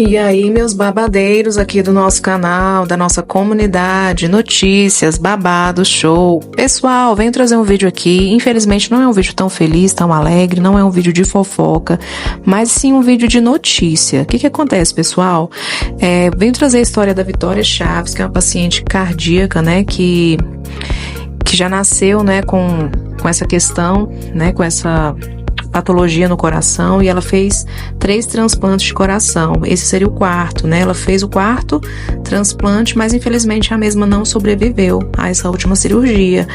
E aí, meus babadeiros aqui do nosso canal, da nossa comunidade, notícias, babados, show. Pessoal, venho trazer um vídeo aqui. Infelizmente não é um vídeo tão feliz, tão alegre, não é um vídeo de fofoca, mas sim um vídeo de notícia. O que acontece, pessoal? Venho trazer a história da Vitória Chaves, que é uma paciente cardíaca, né, que já nasceu, né, com essa questão, né, com essa patologia no coração, e ela fez 3 transplantes de coração. Esse seria o quarto, né? Ela fez o quarto transplante, mas infelizmente a mesma não sobreviveu a essa última cirurgia.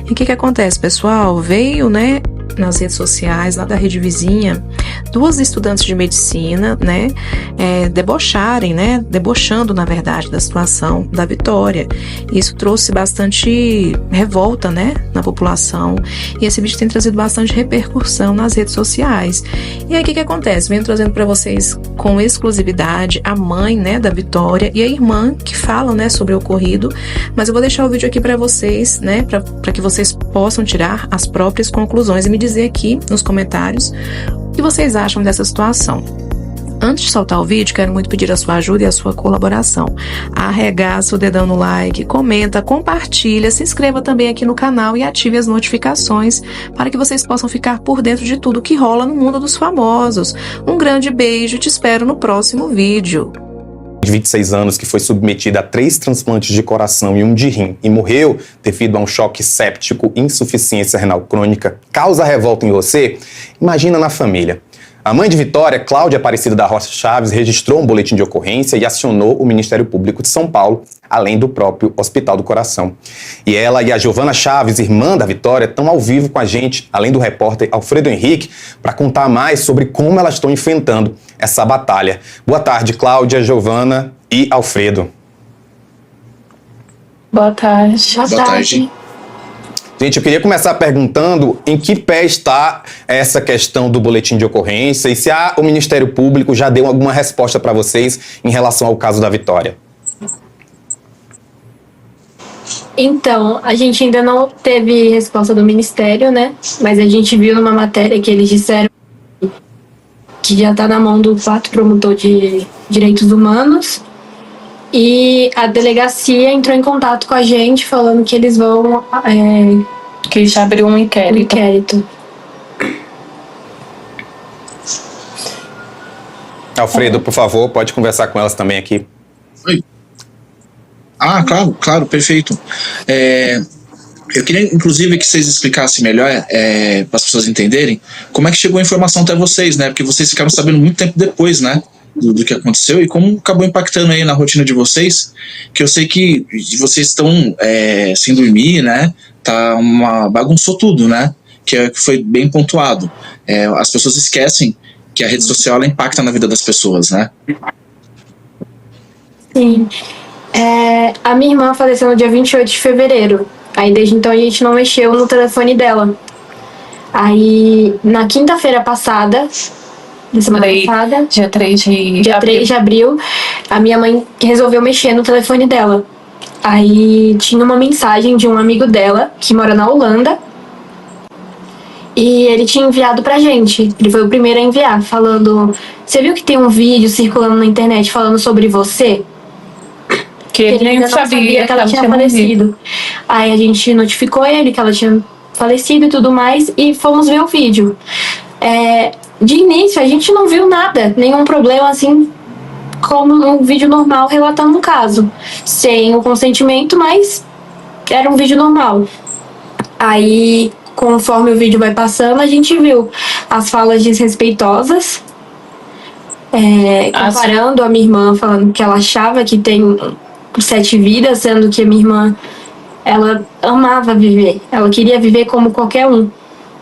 E o que acontece, pessoal? Veio, né, nas redes sociais, lá da rede vizinha, 2 estudantes de medicina, né, debochando, na verdade, da situação da Vitória. Isso trouxe bastante revolta, né, na população, e esse vídeo tem trazido bastante repercussão nas redes sociais. E aí, o que acontece? Venho trazendo para vocês com exclusividade a mãe, né, da Vitória e a irmã que falam, né, sobre o ocorrido, mas eu vou deixar o vídeo aqui para vocês, né, para que vocês possam tirar as próprias conclusões e me dizer aqui nos comentários o que vocês acham dessa situação. Antes de soltar o vídeo, quero muito pedir a sua ajuda e a sua colaboração. Arregaça o dedão no like, comenta, compartilha, se inscreva também aqui no canal e ative as notificações para que vocês possam ficar por dentro de tudo que rola no mundo dos famosos. Um grande beijo, te espero no próximo vídeo. De 26 anos, que foi submetida a 3 transplantes de coração e 1 de rim e morreu devido a um choque séptico e insuficiência renal crônica, causa revolta em você? Imagina na família. A mãe de Vitória, Cláudia Aparecida da Rocha Chaves, registrou um boletim de ocorrência e acionou o Ministério Público de São Paulo, além do próprio Hospital do Coração. E ela e a Giovana Chaves, irmã da Vitória, estão ao vivo com a gente, além do repórter Alfredo Henrique, para contar mais sobre como elas estão enfrentando essa batalha. Boa tarde, Cláudia, Giovana e Alfredo. Boa tarde. Boa tarde. Gente, eu queria começar perguntando em que pé está essa questão do boletim de ocorrência e se o Ministério Público já deu alguma resposta para vocês em relação ao caso da Vitória. Então, a gente ainda não teve resposta do Ministério, né? Mas a gente viu numa matéria que eles disseram que já está na mão do 4º promotor de direitos humanos. E a delegacia entrou em contato com a gente falando que eles vão... que já abriu um inquérito. Alfredo, por favor, pode conversar com elas também aqui. Oi. Claro, perfeito. Eu queria, inclusive, que vocês explicassem melhor, para as pessoas entenderem, como é que chegou a informação até vocês, né? Porque vocês ficaram sabendo muito tempo depois, né? Do que aconteceu e como acabou impactando aí na rotina de vocês, que eu sei que vocês estão sem dormir, né? Bagunçou tudo, né? Que foi bem pontuado. As pessoas esquecem que a rede social ela impacta na vida das pessoas, né? Sim. A minha irmã faleceu no dia 28 de fevereiro. Aí desde então a gente não mexeu no telefone dela. Aí na quinta-feira passada, dia 3 de abril, a minha mãe resolveu mexer no telefone dela. Aí tinha uma mensagem de um amigo dela que mora na Holanda e ele tinha enviado pra gente. Ele foi o primeiro a enviar, falando: você viu que tem um vídeo circulando na internet falando sobre você? Que ele nem ainda não sabia que ela tinha falecido. Aí a gente notificou ele que ela tinha falecido e tudo mais, e fomos ver o vídeo. De início a gente não viu nada, nenhum problema assim, como um vídeo normal relatando um caso, sem o consentimento, mas era um vídeo normal. Aí, conforme o vídeo vai passando, a gente viu as falas desrespeitosas, comparando a minha irmã, falando que ela achava que tem 7 vidas, sendo que a minha irmã, ela amava viver, ela queria viver como qualquer um,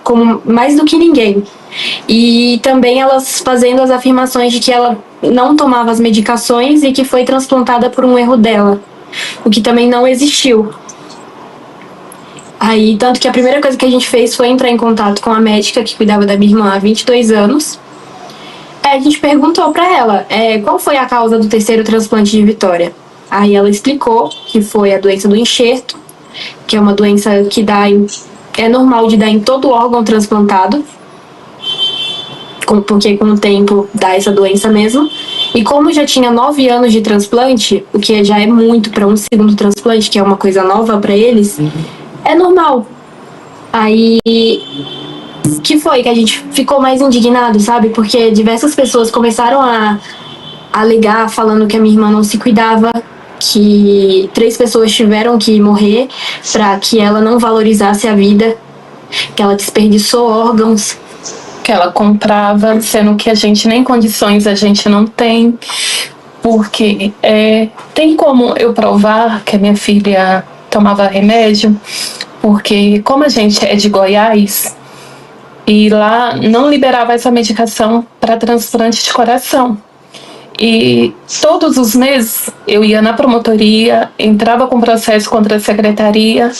como mais do que ninguém. E também elas fazendo as afirmações de que ela não tomava as medicações e que foi transplantada por um erro dela, o que também não existiu. Aí, tanto que a primeira coisa que a gente fez foi entrar em contato com a médica que cuidava da minha irmã há 22 anos. A gente perguntou pra ela qual foi a causa do 3º transplante de Vitória. Aí ela explicou que foi a doença do enxerto, que é uma doença que é normal de dar em todo órgão transplantado. porque com o tempo dá essa doença mesmo. E como já tinha 9 anos de transplante, o que já é muito para um segundo transplante, que é uma coisa nova para eles, é normal. Aí, que foi que a gente ficou mais indignado, sabe? Porque diversas pessoas começaram a alegar, falando que a minha irmã não se cuidava, que 3 pessoas tiveram que morrer para que ela não valorizasse a vida, que ela desperdiçou órgãos. Que ela comprava, sendo que a gente nem condições a gente não tem, porque tem como eu provar que a minha filha tomava remédio, porque como a gente é de Goiás, e lá não liberava essa medicação para transplante de coração. E todos os meses eu ia na promotoria, entrava com processo contra a secretaria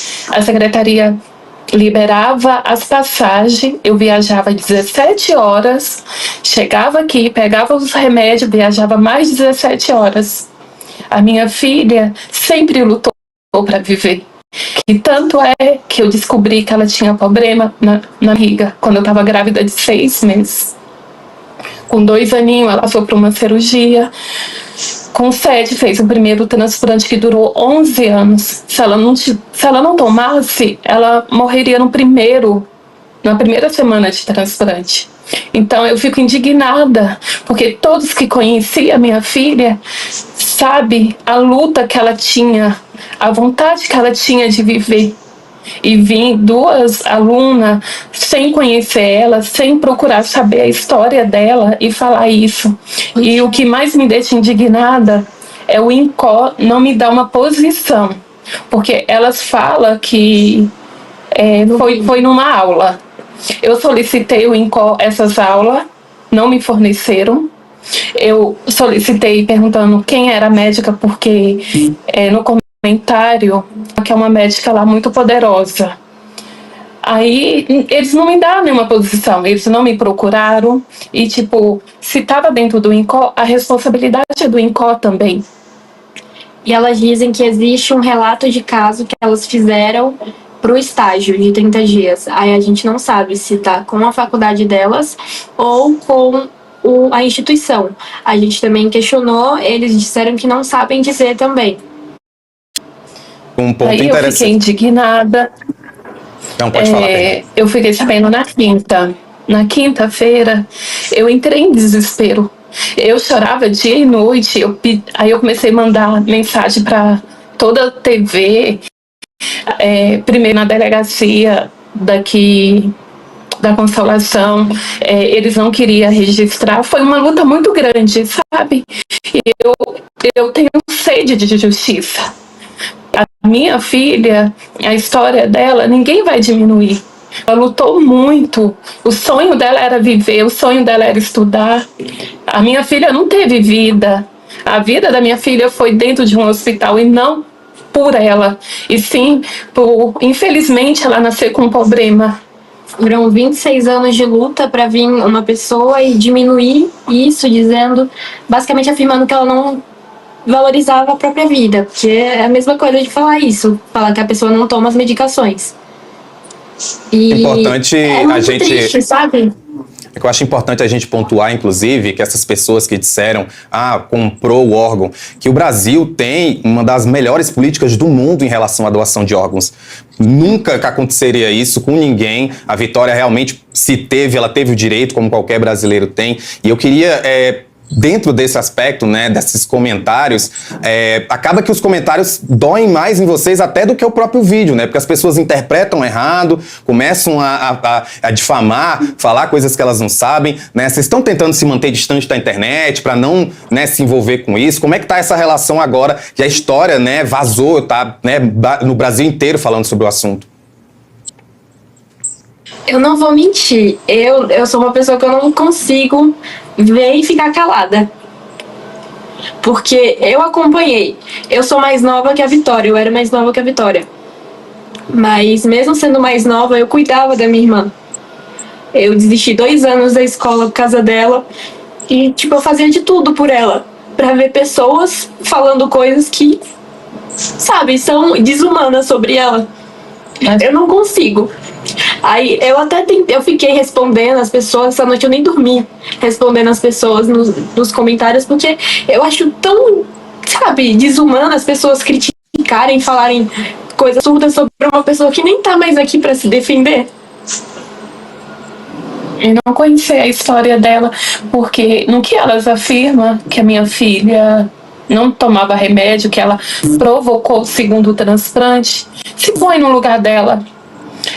liberava as passagens, eu viajava 17 horas, chegava aqui, pegava os remédios, viajava mais 17 horas. A minha filha sempre lutou para viver. E tanto é que eu descobri que ela tinha problema na barriga, quando eu estava grávida de 6 meses. Com 2 aninhos, ela foi para uma cirurgia. Com 7, fez o primeiro transplante que durou 11 anos. Se ela não tomasse, ela morreria na primeira semana de transplante. Então eu fico indignada, porque todos que conheciam a minha filha sabem a luta que ela tinha, a vontade que ela tinha de viver. E vim 2 alunas sem conhecer ela, sem procurar saber a história dela e falar isso. E o que mais me deixa indignada é o INCO não me dar uma posição, porque elas falam que foi numa aula. Eu solicitei o INCO essas aulas, não me forneceram. Eu solicitei perguntando quem era a médica, porque no comentário, que é uma médica lá muito poderosa. Aí eles não me deram nenhuma posição, eles não me procuraram. E se estava dentro do INCO, a responsabilidade é do INCO também. E elas dizem que existe um relato de caso que elas fizeram para o estágio de 30 dias. Aí a gente não sabe se está com a faculdade delas ou com a instituição. A gente também questionou, eles disseram que não sabem dizer também. Um ponto Aí interessante. eu fiquei indignada. Não, pode falar, Pedro. Eu fiquei sabendo na quinta. Na quinta-feira, eu entrei em desespero. Eu chorava dia e noite. Aí eu comecei a mandar mensagem para toda a TV. Primeiro na delegacia daqui da Consolação. Eles não queriam registrar. Foi uma luta muito grande, sabe? E eu tenho sede de justiça. A minha filha, a história dela, ninguém vai diminuir. Ela lutou muito. O sonho dela era viver, o sonho dela era estudar. A minha filha não teve vida. A vida da minha filha foi dentro de um hospital e não por ela. E sim, infelizmente, ela nasceu com um problema. Foram 26 anos de luta para vir uma pessoa e diminuir isso, basicamente afirmando que ela não valorizava a própria vida, porque é a mesma coisa de falar que a pessoa não toma as medicações. E importante é muito triste, sabe? Eu acho importante a gente pontuar, inclusive, que essas pessoas que disseram, comprou o órgão, que o Brasil tem uma das melhores políticas do mundo em relação à doação de órgãos. Nunca que aconteceria isso com ninguém. A Vitória realmente, ela teve o direito, como qualquer brasileiro tem. E eu queria dentro desse aspecto, né, desses comentários, acaba que os comentários doem mais em vocês até do que o próprio vídeo, né? Porque as pessoas interpretam errado, começam a difamar, falar coisas que elas não sabem, né? Vocês estão tentando se manter distante da internet para não, né, se envolver com isso. Como é que tá essa relação agora que a história, né, vazou, tá, né, no Brasil inteiro falando sobre o assunto? Eu não vou mentir, eu sou uma pessoa que eu não consigo ver e ficar calada. Porque eu acompanhei. Eu sou mais nova que a Vitória, eu era mais nova que a Vitória. Mas mesmo sendo mais nova, eu cuidava da minha irmã. Eu desisti 2 anos da escola por causa dela. E, tipo, eu fazia de tudo por ela. Pra ver pessoas falando coisas que, sabe, são desumanas sobre ela. Eu não consigo. Aí eu fiquei respondendo as pessoas, essa noite eu nem dormi respondendo as pessoas nos comentários, porque eu acho tão, sabe, desumano as pessoas criticarem, falarem coisas absurdas sobre uma pessoa que nem tá mais aqui pra se defender. Eu não conhecia a história dela, porque no que elas afirmam que a minha filha não tomava remédio, que ela provocou o segundo transplante, se põe no lugar dela.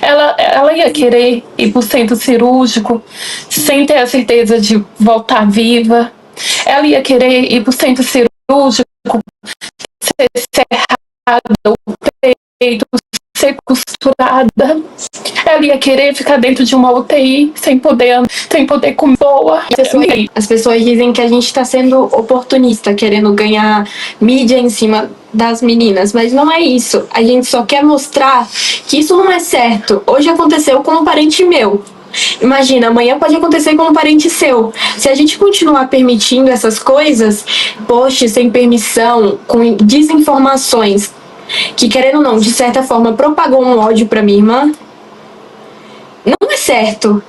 Ela ia querer ir para o centro cirúrgico sem ter a certeza de voltar viva. Ela ia querer ir para o centro cirúrgico, ser cerrada o peito, ser costurada. Ela ia querer ficar dentro de uma UTI sem poder comer boa. As pessoas dizem que a gente está sendo oportunista, querendo ganhar mídia em cima das meninas, mas não é isso. A gente só quer mostrar que isso não é certo. Hoje aconteceu com um parente meu. Imagina, amanhã pode acontecer com um parente seu. Se a gente continuar permitindo essas coisas, posts sem permissão, com desinformações, que querendo ou não, de certa forma propagou um ódio para minha irmã, não é certo.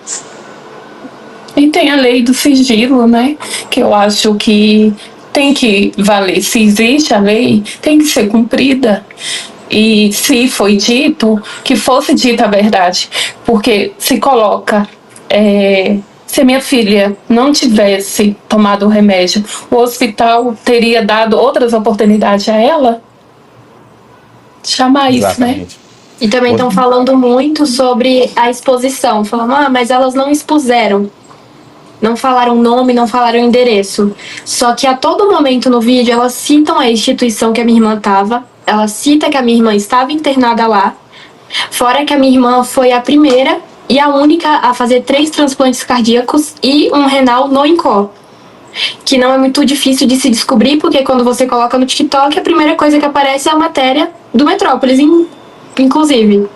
E tem a lei do sigilo, né? Que eu acho que tem que valer. Se existe a lei, tem que ser cumprida. E se foi dito, que fosse dita a verdade. Porque se coloca... se minha filha não tivesse tomado o remédio, o hospital teria dado outras oportunidades a ela? Jamais, Exatamente. né? E também estão falando muito sobre a exposição. Falando, mas elas não expuseram. Não falaram nome, não falaram endereço. Só que a todo momento no vídeo elas citam a instituição que a minha irmã estava. Ela cita que a minha irmã estava internada lá. Fora que a minha irmã foi a primeira e a única a fazer 3 transplantes cardíacos e um renal no INCOR. Que não é muito difícil de se descobrir, porque quando você coloca no TikTok, a primeira coisa que aparece é a matéria do Metrópolis, inclusive,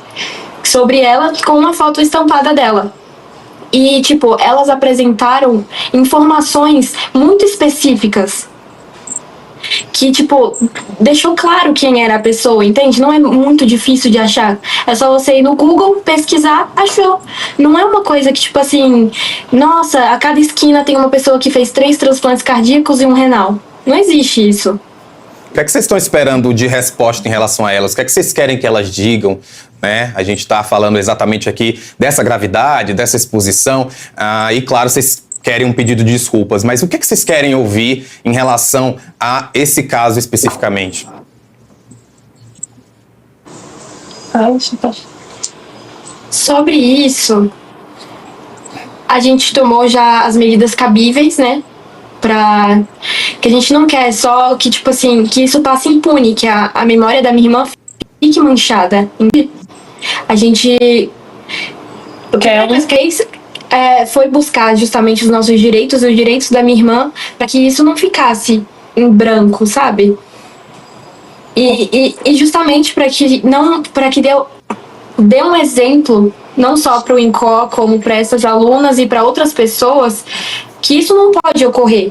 sobre ela com uma foto estampada dela. E, tipo, elas apresentaram informações muito específicas que, tipo, deixou claro quem era a pessoa, entende? Não é muito difícil de achar. É só você ir no Google, pesquisar, achou. Não é uma coisa que, tipo assim, nossa, a cada esquina tem uma pessoa que fez 3 transplantes cardíacos e um renal. Não existe isso. O que é que vocês estão esperando de resposta em relação a elas? O que é que vocês querem que elas digam? Né? A gente está falando exatamente aqui dessa gravidade, dessa exposição, e claro, vocês querem um pedido de desculpas, mas o que é que vocês querem ouvir em relação a esse caso especificamente? Sobre isso, a gente tomou já as medidas cabíveis, né? Que a gente não quer só que, tipo assim, que isso passe impune, que a memória da minha irmã fique manchada. A gente... O que a gente fez foi buscar justamente os nossos direitos e os direitos da minha irmã para que isso não ficasse em branco, sabe? E justamente para que dê um exemplo, não só para o INCOR, como para essas alunas e para outras pessoas, que isso não pode ocorrer,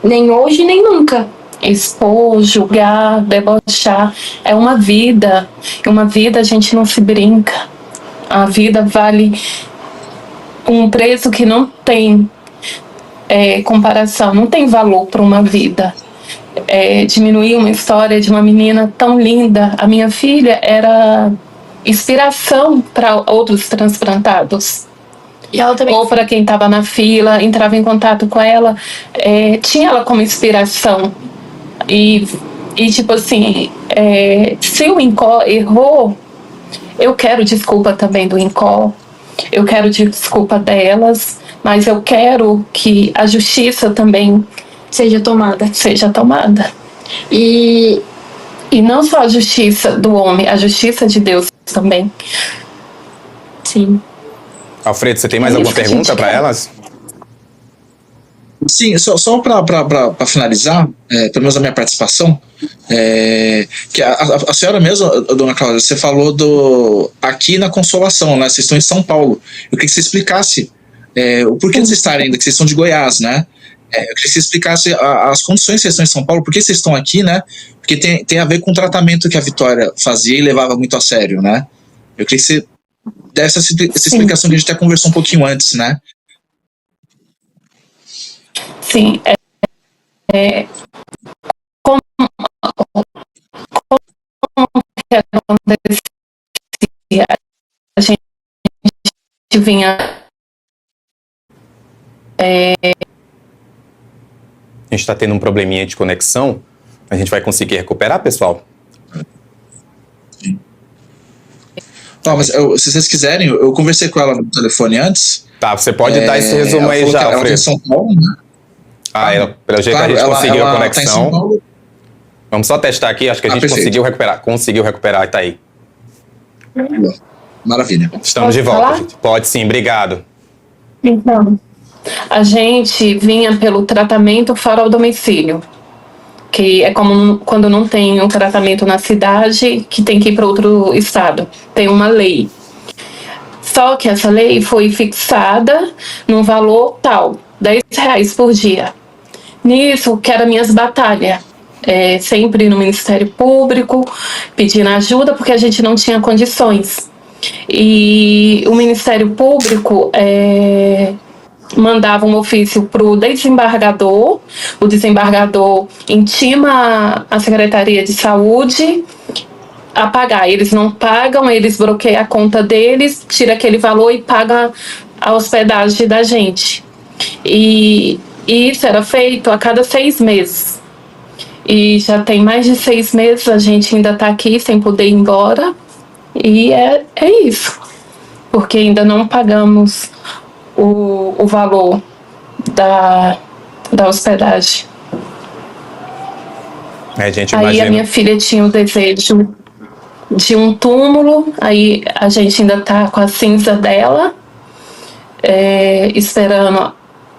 nem hoje, nem nunca. Expor, julgar, debochar, é uma vida. E uma vida a gente não se brinca. A vida vale um preço que não tem comparação, não tem valor para uma vida. Diminuir uma história de uma menina tão linda. A minha filha era inspiração para outros transplantados. E ela também... Ou para quem estava na fila, entrava em contato com ela, tinha ela como inspiração. E tipo assim, se o INCOR errou, eu quero desculpa também do INCOR, eu quero desculpa delas, mas eu quero que a justiça também seja tomada. E não só a justiça do homem, a justiça de Deus também. Sim. Alfredo, você tem mais alguma pergunta para elas? Sim, só para finalizar, pelo menos a minha participação, que a senhora mesma, dona Cláudia, você falou aqui na Consolação, né? Vocês estão em São Paulo. Eu queria que você explicasse o porquê de vocês estarem ainda, que vocês são de Goiás, né? Eu queria que você explicasse as condições que vocês estão em São Paulo, por que vocês estão aqui, né? Porque tem a ver com o tratamento que a Vitória fazia e levava muito a sério, né? Eu queria que você dessa essa explicação que a gente até conversou um pouquinho antes, né? Sim, como que acontecia? A gente vinha. A gente está tendo um probleminha de conexão. A gente vai conseguir recuperar, pessoal? Não, mas se vocês quiserem, eu conversei com ela no telefone antes. Tá, você pode dar esse resumo aí já, ela tá em Alfredo. São Paulo, né? Pelo jeito Claro, a gente conseguiu a ela tá em São conexão. Paulo. Vamos só testar aqui, acho que a gente Perfeito. conseguiu recuperar, tá aí. Maravilha. Estamos Posso de volta, falar? gente. Pode sim, obrigado. Então, a gente vinha pelo tratamento fora ao domicílio, que é como quando não tem um tratamento na cidade, que tem que ir para outro estado. Tem uma lei. Só que essa lei foi fixada num valor tal, R$10 por dia. Nisso, que era minhas batalhas. Sempre no Ministério Público, pedindo ajuda, porque a gente não tinha condições. E o Ministério Público mandava um ofício para o desembargador intima a Secretaria de Saúde a pagar. Eles não pagam, eles bloqueiam a conta deles, tira aquele valor e paga a hospedagem da gente. E isso era feito a cada 6 meses. E já tem mais de 6 meses, a gente ainda está aqui sem poder ir embora. E é isso. Porque ainda não pagamos o valor da hospedagem. Gente, aí imagina. A minha filha tinha o desejo de um túmulo, aí a gente ainda tá com a cinza dela, esperando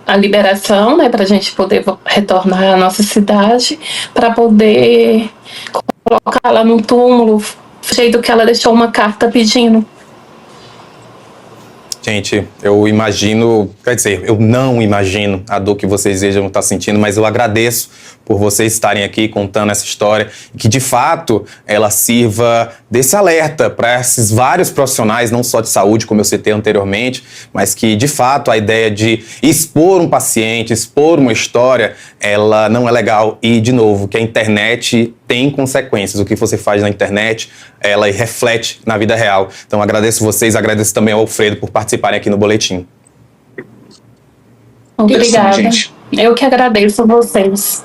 a liberação, né, pra gente poder retornar à nossa cidade, para poder colocar ela num túmulo, do jeito que ela deixou uma carta pedindo. Gente, eu imagino, quer dizer, eu não imagino a dor que vocês estejam estar sentindo, mas eu agradeço por vocês estarem aqui contando essa história e que, de fato, ela sirva desse alerta para esses vários profissionais, não só de saúde, como eu citei anteriormente, mas que, de fato, a ideia de expor um paciente, expor uma história, ela não é legal. E, de novo, que a internet tem consequências. O que você faz na internet, ela reflete na vida real. Então, agradeço vocês, agradeço também ao Alfredo por participarem aqui no Boletim. Obrigada. Gente. Eu que agradeço a vocês.